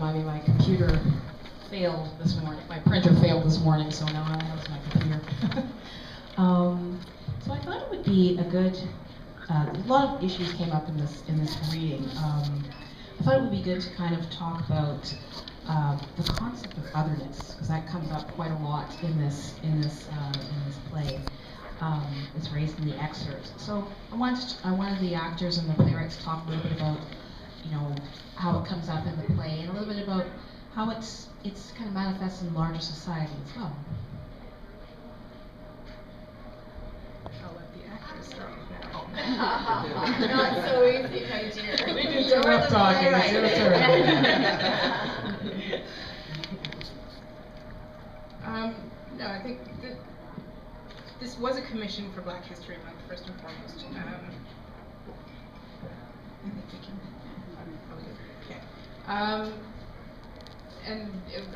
remind me, my computer failed this morning. My printer failed this morning, so now I have my computer. So I thought it would be a good. A lot of issues came up in this reading. I thought it would be good to kind of talk about the concept of otherness, because that comes up quite a lot in this play. It's raised in the excerpt. So I wanted the actors and the playwrights to talk a little bit about, how it comes up in the play, and a little bit about how it's kind of manifests in larger society as well. I'll let the actors start with that. Not so easy, my dear. We did some rough talking. It's your turn. No, I think that this was a commission for Black History Month, first and foremost. I think we can probably do. Okay.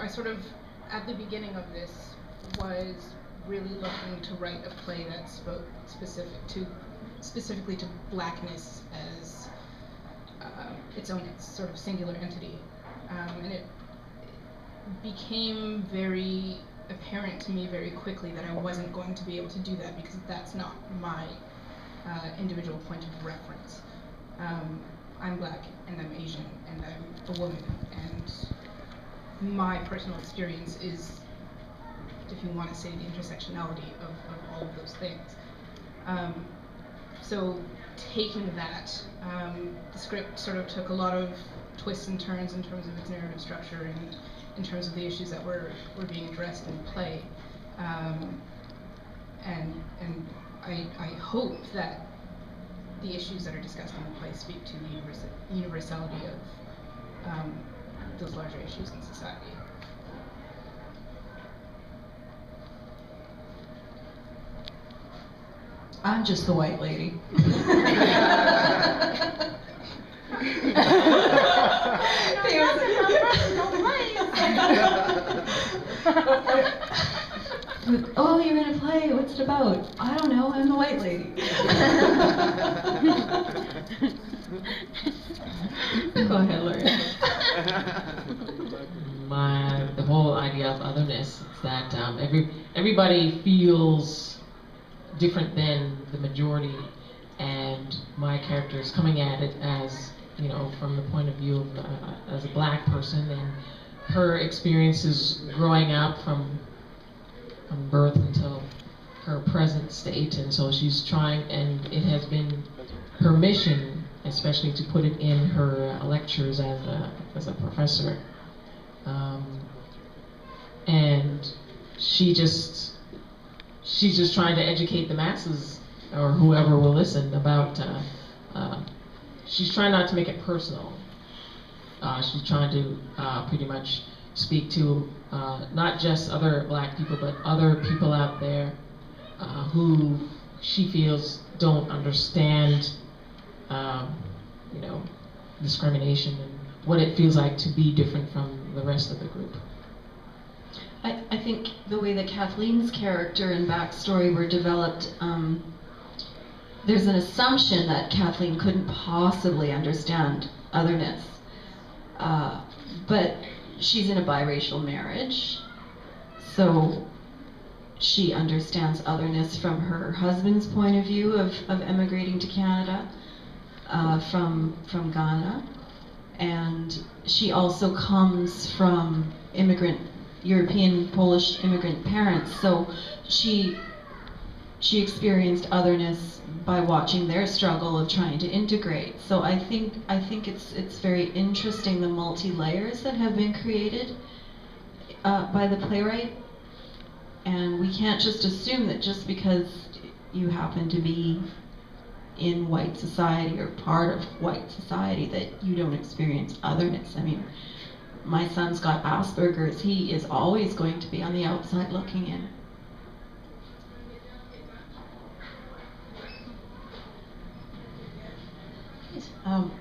I sort of, at the beginning of this, was really looking to write a play that spoke specifically to Blackness as its own sort of singular entity, and it became very apparent to me very quickly that I wasn't going to be able to do that, because that's not my individual point of reference. I'm Black, and I'm Asian, and I'm a woman, and my personal experience is, if you want to say, the intersectionality of all of those things. So taking that, the script sort of took a lot of twists and turns in terms of its narrative structure and in terms of the issues that were being addressed in the play. And I hope that the issues that are discussed in the play speak to the universality of those larger issues in society. I'm just the white lady. Oh, you're gonna play? What's it about? I don't know, I'm the white lady. Go ahead, Larry. The whole idea of otherness is that everybody feels different than the majority, and my character is coming at it as, from the point of view of as a Black person, and her experiences growing up from birth until her present state, and so she's trying, and it has been her mission, especially, to put it in her lectures as a professor, and she's just trying to educate the masses, or whoever will listen, about. She's trying not to make it personal. She's trying to pretty much speak to not just other Black people, but other people out there who she feels don't understand, discrimination and what it feels like to be different from the rest of the group. I think the way that Kathleen's character and backstory were developed, there's an assumption that Kathleen couldn't possibly understand otherness. But she's in a biracial marriage, so she understands otherness from her husband's point of view of emigrating to Canada from Ghana. And she also comes from European Polish immigrant parents, so she experienced otherness by watching their struggle of trying to integrate. So I think it's very interesting, the multi-layers that have been created by the playwright, and we can't just assume that just because you happen to be in white society or part of white society that you don't experience otherness. I mean, my son's got Asperger's. He is always going to be on the outside looking in.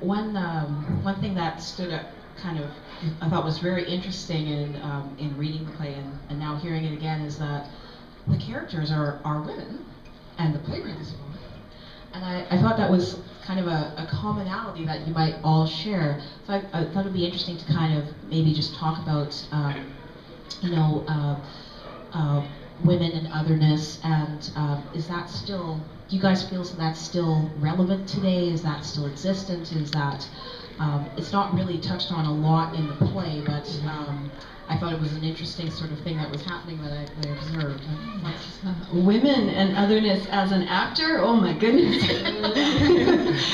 One thing that stood up, I thought was very interesting in reading the play and now hearing it again, is that the characters are women and the playwright is a woman, and I thought that was kind of a commonality that you might all share. So I thought it would be interesting to kind of maybe just talk about, you know, women and otherness, and is that still, do you guys feel so that's still relevant today? Is that still existent? Is that, it's not really touched on a lot in the play, but I thought it was an interesting sort of thing that was happening that I observed. Women and otherness as an actor? Oh my goodness.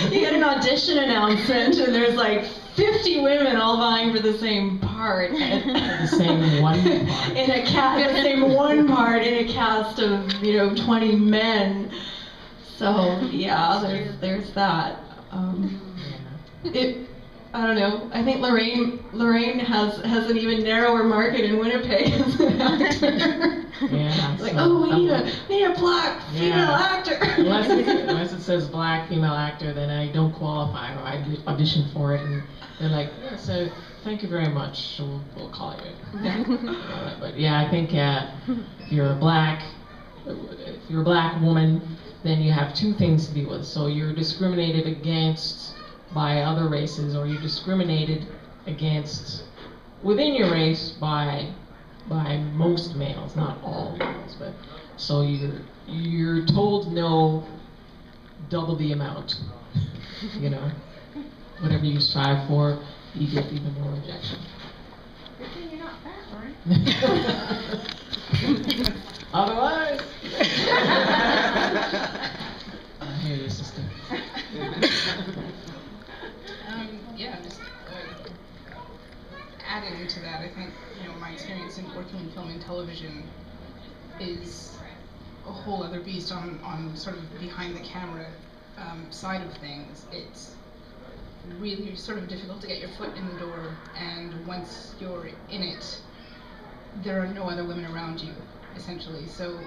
You get an audition announcement and there's like 50 women all vying for the same part. The same one part. In a the same one part in a cast of, 20 men. So yeah, there's that. I don't know. I think Lorraine has an even narrower market in Winnipeg as an actor. Yeah. Like, we need a black female actor. Unless it says black female actor, then I don't qualify, or I audition for it, and they're like, yeah, so thank you very much. We'll call you. But yeah, I think if you're a black woman, then you have two things to deal with. So you're discriminated against by other races, or you're discriminated against within your race by most males, not all males, but so you're told no double the amount. Whatever you strive for, you get even more rejection. Good thing you're not fat, right? Otherwise, I hear you, sister. Just adding to that, I think my experience in working in film and television is a whole other beast on sort of behind the camera side of things. It's really sort of difficult to get your foot in the door, and once you're in it, there are no other women around you, essentially. So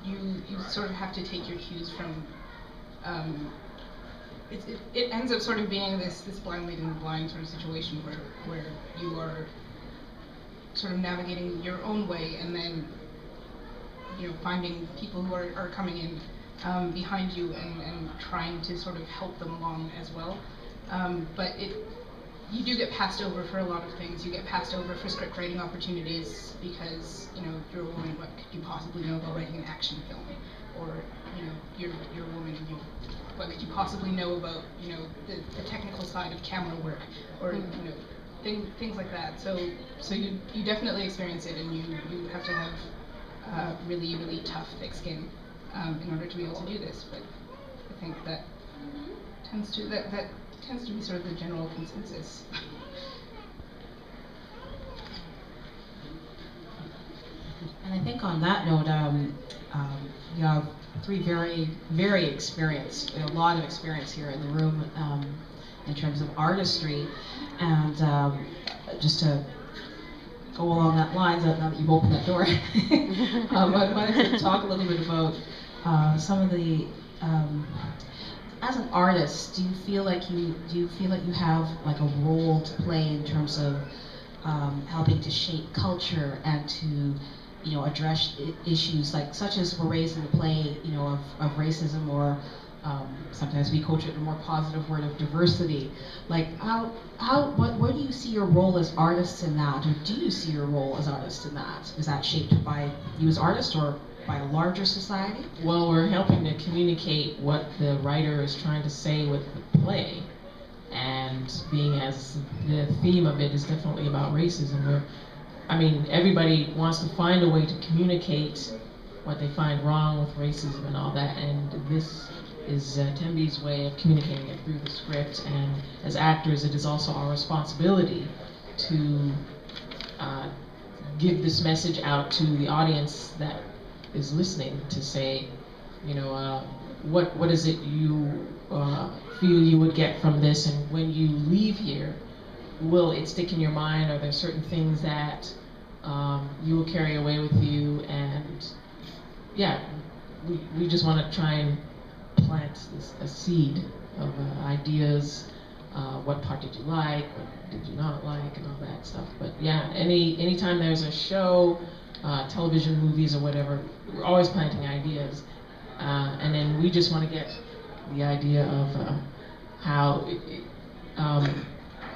you sort of have to take your cues from. It ends up sort of being this blind leading the blind sort of situation where you are sort of navigating your own way, and then finding people who are coming in behind you and trying to sort of help them along as well. But you do get passed over for a lot of things. You get passed over for script writing opportunities because you're a woman. What could you possibly know about writing an action film? Or you're a woman. What could you possibly know about the technical side of camera work, or things like that. So you definitely experience it, and you have to have really, really tough, thick skin in order to be able to do this. But I think that tends to be sort of the general consensus. And I think on that note, you have three very, very experienced, a lot of experience here in the room in terms of artistry. And just to go along that line, now that you've opened that door, I wanted to talk a little bit about some of the, as an artist, do you feel like you have like a role to play in terms of helping to shape culture and to address issues such as were raised in the play, of racism, or sometimes we coach it in a more positive word of diversity. Like where do you see your role as artists in that, or do you see your role as artists in that? Is that shaped by you as artists or by a larger society? Well, we're helping to communicate what the writer is trying to say with the play, and being as the theme of it is definitely about racism. Everybody wants to find a way to communicate what they find wrong with racism and all that, and this is Tembi's way of communicating it through the script. And as actors, it is also our responsibility to give this message out to the audience that is listening, to say, what is it you feel you would get from this, and when you leave here, will it stick in your mind? Are there certain things that you will carry away with you? And yeah, we just want to try and plant a seed of ideas. What part did you like? What did you not like? And all that stuff. But yeah, anytime there's a show, television, movies, or whatever, we're always planting ideas. And then we just want to get the idea of how,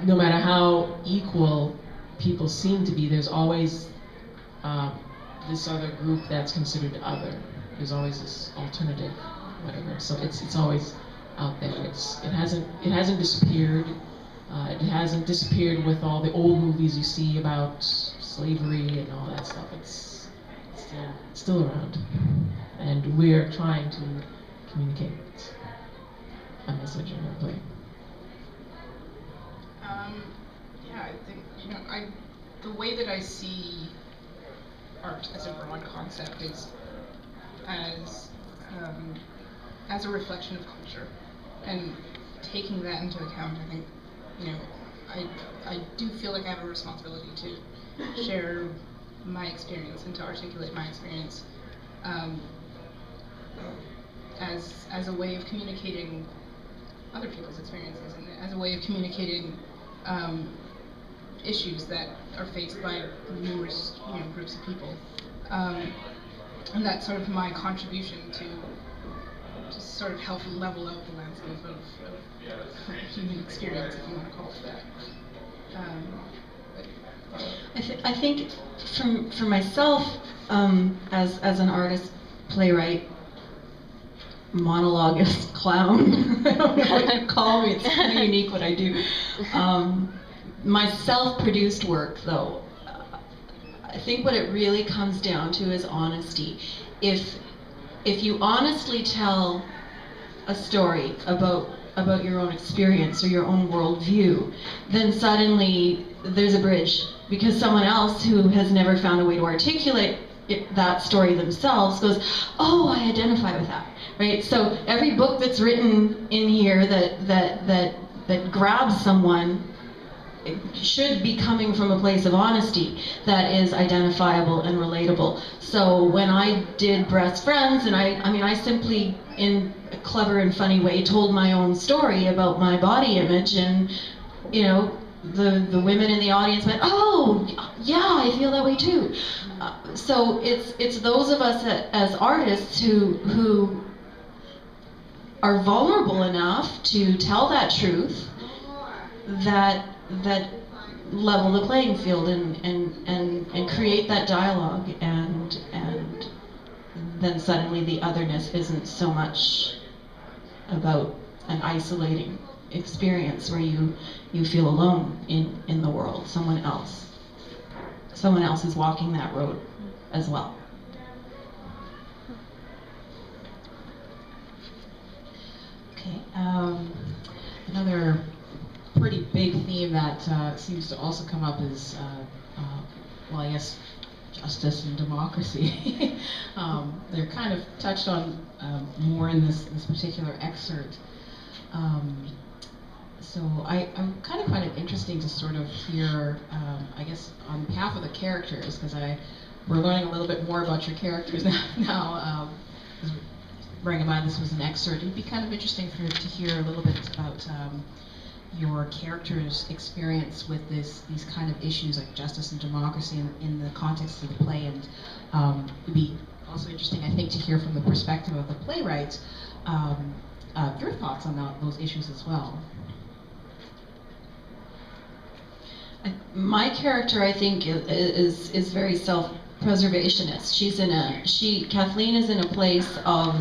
no matter how equal people seem to be, there's always this other group that's considered other. There's always this alternative, whatever. So it's always out there. It hasn't disappeared. It hasn't disappeared with all the old movies you see about slavery and all that stuff. It's still around, and we're trying to communicate a message in our play. Yeah, I think, you know, the way that I see art as a broad concept is as a reflection of culture, and taking that into account, I think, you know, I do feel like I have a responsibility to share my experience and to articulate my experience as a way of communicating other people's experiences, and as a way of communicating issues that are faced by numerous, you know, groups of people, and that's sort of my contribution to sort of help level out the landscape of human experience, if you want to call it that. I think for myself, as an artist, playwright, monologuist, clown, I don't know what you call me, it's kind of unique what I do. My self-produced work, though, I think what it really comes down to is honesty. If you honestly tell a story about your own experience or your own worldview, then suddenly there's a bridge, because someone else who has never found a way to articulate that story themselves goes, oh, I identify with that, right? So every book that's written in here that grabs someone, it should be coming from a place of honesty that is identifiable and relatable. So when I did Breast Friends, and I simply, in a clever and funny way, told my own story about my body image, and, you know, the women in the audience went, oh, yeah, I feel that way too. So it's those of us as artists who are vulnerable enough to tell that truth that level the playing field and create that dialogue, and then suddenly the otherness isn't so much about an isolating experience where you feel alone in the world. Someone else is walking that road as well. Okay, another pretty big theme that seems to also come up is, well, I guess, justice and democracy. They're kind of touched on more in this particular excerpt. So I kind of find it interesting to sort of hear, I guess, on behalf of the characters, because we're learning a little bit more about your characters now. Bearing in mind this was an excerpt, it'd be kind of interesting to hear a little bit about your character's experience with these kind of issues like justice and democracy in the context of the play, and it'd be also interesting, I think, to hear from the perspective of the playwright your thoughts on those issues as well. My character, I think, is very self-preservationist. Kathleen is in a place of